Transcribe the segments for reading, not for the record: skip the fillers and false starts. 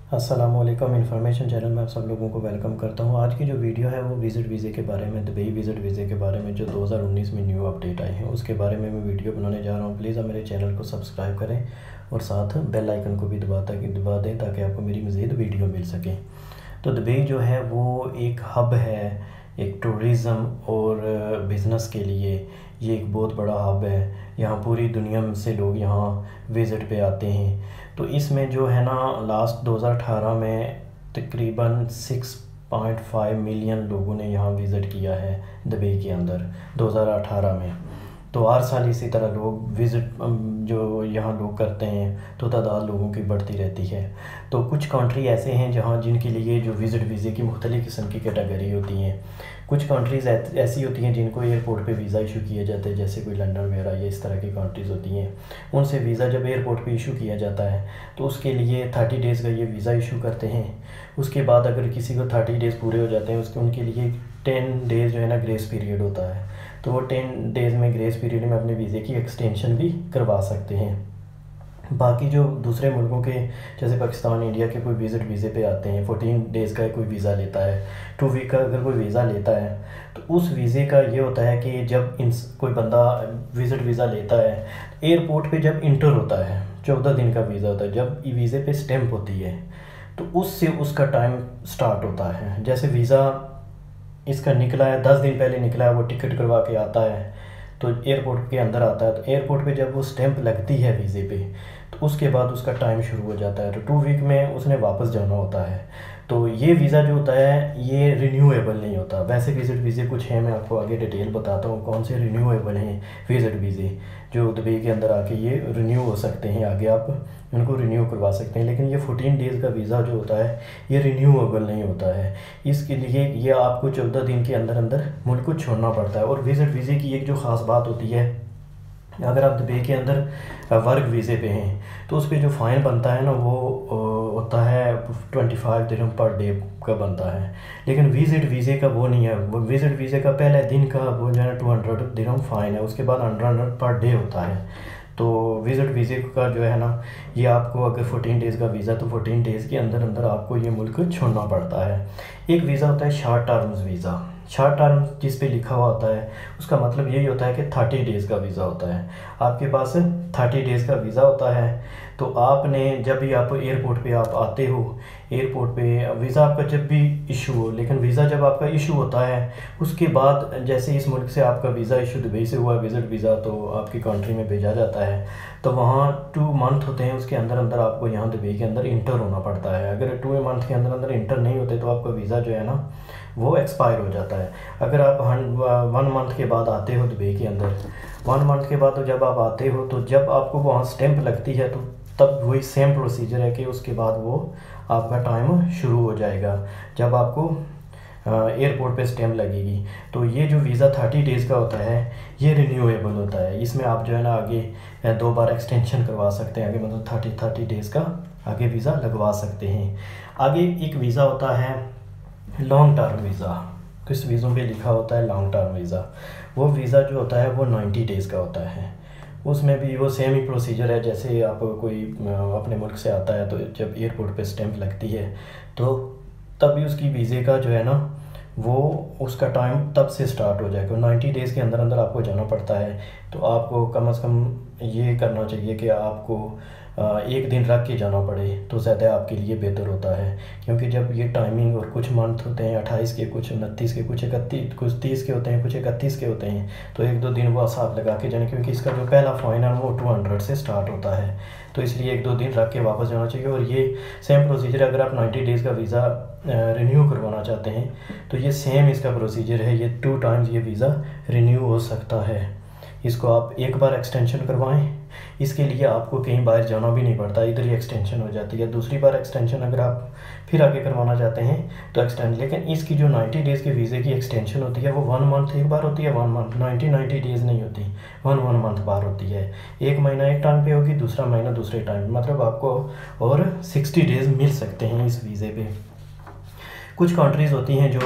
अस्सलामुअलैकुम information channel में आप सब लोगों को वेलकम करता हूं। आज की जो वीडियो है वो विज़िट वीज़े के बारे में, दुबई विज़िट वीज़े के बारे में जो 2019 में न्यू अपडेट आए हैं उसके बारे में मैं वीडियो बनाने जा रहा हूं। प्लीज़ आप मेरे चैनल को सब्सक्राइब करें और साथ बेल आइकन को भी दबा दें ताकि आपको मेरी मज़ीद वीडियो मिल सके। तो दुबई जो है वो एक हब है, एक टूरिज़म और बिज़नेस के लिए ये एक बहुत बड़ा हब है। यहाँ पूरी दुनिया से लोग यहाँ विज़िट पे आते हैं। तो इसमें जो है ना लास्ट 2018 में तकरीबन 6.5 मिलियन लोगों ने यहाँ विज़िट किया है दुबई के अंदर 2018 में। तो हर साल इसी तरह लोग विज़िट जो यहाँ लोग करते हैं तो तादाद लोगों की बढ़ती रहती है। तो कुछ कंट्री ऐसे हैं जहाँ जिनके लिए जो विज़िट वीज़े की मुख्तलिफ़ किस्म की कैटेगरी होती हैं। कुछ कंट्रीज़ ऐसी होती हैं जिनको एयरपोर्ट पे वीज़ा इशू किए जाते हैं, जैसे कोई लंदन वगैरह या इस तरह की कंट्रीज़ होती हैं। उनसे वीज़ा जब एयरपोर्ट पे इशू किया जाता है तो उसके लिए 30 डेज़ का ये वीज़ा इशू करते हैं। उसके बाद अगर किसी को 30 डेज़ पूरे हो जाते हैं उनके लिए 10 डेज़ जो है ना ग्रेस पीरियड होता है। तो वो 10 डेज़ में ग्रेस पीरियड में अपने वीज़े की एक्सटेंशन भी करवा सकते हैं। बाकी जो दूसरे मुल्कों के जैसे पाकिस्तान, इंडिया के कोई विज़िट वीज़े पे आते हैं, 14 डेज़ का कोई वीज़ा लेता है, 2 वीक का अगर कोई वीज़ा लेता है तो उस वीज़े का ये होता है कि जब कोई बंदा विज़िट वीज़ा लेता है एयरपोर्ट पे जब इंटर होता है 14 दिन का वीज़ा होता है, जब वीज़े पे स्टैंप होती है तो उससे उसका टाइम स्टार्ट होता है। जैसे वीज़ा इसका निकला है 10 दिन पहले निकला है, वो टिकट करवा के आता है तो एयरपोर्ट के अंदर आता है। तो एयरपोर्ट पे जब वो स्टैंप लगती है वीज़े पे तो उसके बाद उसका टाइम शुरू हो जाता है। तो 2 वीक में उसने वापस जाना होता है। तो ये वीज़ा जो होता है ये रिन्यूएबल नहीं होता। वैसे विज़िट वीज़े कुछ हैं, मैं आपको आगे डिटेल बताता हूँ कौन से रिन्यूएबल हैं विज़िट वीज़े जो दुबई के अंदर आके ये रिन्यू हो सकते हैं, आगे आप उनको रिन्यू करवा सकते हैं। लेकिन ये 14 डेज़ का वीज़ा जो होता है ये रिन्यूएबल नहीं होता है। इसके लिए ये आपको 14 दिन के अंदर अंदर मुल्क को छोड़ना पड़ता है। और विज़िट वीज़े की एक जो ख़ास बात होती है, अगर आप दुबई के अंदर वर्क वीज़े पे हैं तो उस पर जो फ़ाइन बनता है ना वो होता है 25 दिरहम पर डे का बनता है। लेकिन विज़िट वीज़े का वो नहीं है। वो विज़िट वीज़े का पहले दिन का वो जो है 200 दिरहम फ़ाइन है, उसके बाद 100 पर डे होता है। तो विज़िट वीज़े का जो है ना ये आपको अगर 14 डेज़ का वीज़ा तो 14 डेज़ के अंदर अंदर आपको ये मुल्क छोड़ना पड़ता है। एक वीज़ा होता है short terms visa. Short term जिस पे लिखा हुआ होता है उसका मतलब यही होता है कि 30 डेज़ का वीज़ा होता है। आपके पास 30 डेज़ का वीज़ा होता है तो आपने जब भी आप एयरपोर्ट पे आप आते हो, एयरपोर्ट पे वीज़ा आपका जब भी इशू हो, लेकिन वीज़ा जब आपका इशू होता है उसके बाद जैसे इस मुल्क से आपका वीज़ा इशू दुबई से हुआ विज़िट वीज़ा तो आपकी कंट्री में भेजा जाता है। तो वहाँ 2 मंथ होते हैं, उसके अंदर अंदर आपको यहाँ दुबई के अंदर इंटर होना पड़ता है। अगर 2 मंथ के अंदर अंदर इंटर नहीं होते तो आपका वीज़ा जो है ना वो एक्सपायर हो जाता है। अगर आप 1 मंथ के बाद आते हो दुबई के अंदर, 1 मंथ के बाद तो जब आप आते हो तो जब आपको वहाँ स्टैंप लगती है तो तब वही सेम प्रोसीजर है कि उसके बाद वो आपका टाइम शुरू हो जाएगा जब आपको एयरपोर्ट पे स्टैंप लगेगी। तो ये जो वीज़ा 30 डेज़ का होता है ये रिन्यूएबल होता है। इसमें आप जो है ना आगे 2 बार एक्सटेंशन करवा सकते हैं, आगे मतलब 30 डेज़ का आगे वीज़ा लगवा सकते हैं। आगे एक वीज़ा होता है लॉन्ग टर्म वीज़ा। किस वीज़ों पे लिखा होता है लॉन्ग टर्म वीज़ा। वो वीज़ा जो होता है वो 90 डेज़ का होता है। उसमें भी वो सेम ही प्रोसीजर है जैसे आप कोई अपने मुल्क से आता है तो जब एयरपोर्ट पे स्टैंप लगती है तो तभी उसकी वीज़े का जो है ना वो उसका टाइम तब से स्टार्ट हो जाएगा। 90 डेज़ के अंदर अंदर आपको जाना पड़ता है। तो आपको कम से कम ये करना चाहिए कि आपको 1 दिन रख के जाना पड़े तो ज़्यादा आपके लिए बेहतर होता है। क्योंकि जब ये टाइमिंग और कुछ मंथ होते हैं 28 के, कुछ 29 के, कुछ 31, कुछ 30 के होते हैं, कुछ 31 के होते हैं, तो 1-2 दिन वो हिसाब लगा के जाने, क्योंकि इसका जो पहला फ़ाइन है वो 200 से स्टार्ट होता है। तो इसलिए 1-2 दिन रख के वापस जाना चाहिए। और ये सेम प्रोसीजर अगर आप 90 डेज़ का वीज़ा रिन्यू करवाना चाहते हैं तो ये सेम इसका प्रोसीजर है। ये 2 टाइम्स ये वीज़ा रिन्यू हो सकता है। इसको आप एक बार एक्सटेंशन करवाएं, इसके लिए आपको कहीं बाहर जाना भी नहीं पड़ता, इधर ही एक्सटेंशन हो जाती है। दूसरी बार एक्सटेंशन अगर आप फिर आगे करवाना चाहते हैं तो एक्सटेंड, लेकिन इसकी जो 90 डेज़ के वीज़े की एक्सटेंशन होती है वो 1 मंथ एक बार होती है। 1 मंथ 90 डेज़ नहीं होती, 1 मंथ बार होती है। 1 महीना एक टाइम पे होगी, दूसरा महीना दूसरे टाइम, मतलब आपको और 60 डेज़ मिल सकते हैं इस वीज़े पे। कुछ कंट्रीज़ होती हैं जो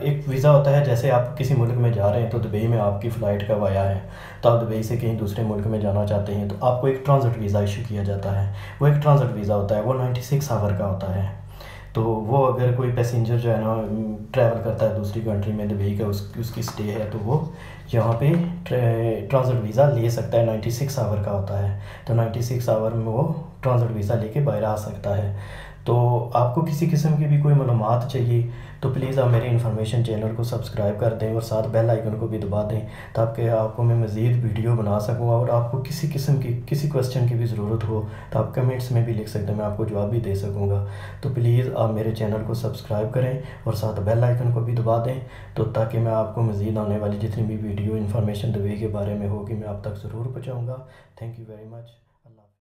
एक वीज़ा होता है, जैसे आप किसी मुल्क में जा रहे हैं तो दुबई में आपकी फ़्लाइट का वाया है, तो आप दुबई से कहीं दूसरे मुल्क में जाना चाहते हैं तो आपको एक ट्रांज़िट वीज़ा इशू किया जाता है। वो एक ट्रांज़िट वीज़ा होता है, वो 96 आवर का होता है। तो वो अगर कोई पैसेंजर जो है ना ट्रैवल करता है दूसरी कंट्री में, दुबई का उसकी स्टे है, तो वो यहाँ पे ट्रांज़िट वीज़ा ले सकता है। 96 आवर का होता है, तो 96 आवर में वो ट्रांज़िट वीज़ा लेके बाहर आ सकता है। तो आपको किसी किस्म की भी कोई मालूमात चाहिए तो प्लीज़ आप मेरे इन्फॉर्मेशन चैनल को सब्सक्राइब कर दें और साथ बेल आइकन को भी दबा दें, ताकि आपको मैं मज़ीद वीडियो बना सकूँ। और आपको किसी किस्म की किसी क्वेश्चन की भी ज़रूरत हो तो आप कमेंट्स में भी लिख सकते हैं, मैं आपको जवाब भी दे सकूँगा। तो प्लीज़ आप मेरे चैनल को सब्सक्राइब करें और साथ बेल आइकन को भी दबा दें, तो ताकि मैं आपको मज़ीद आने वाली जितनी भी वीडियो इन्फॉर्मेशन दुबई के बारे में होगी मैं आप तक ज़रूर पहुँचाऊँगा। Thank you very much.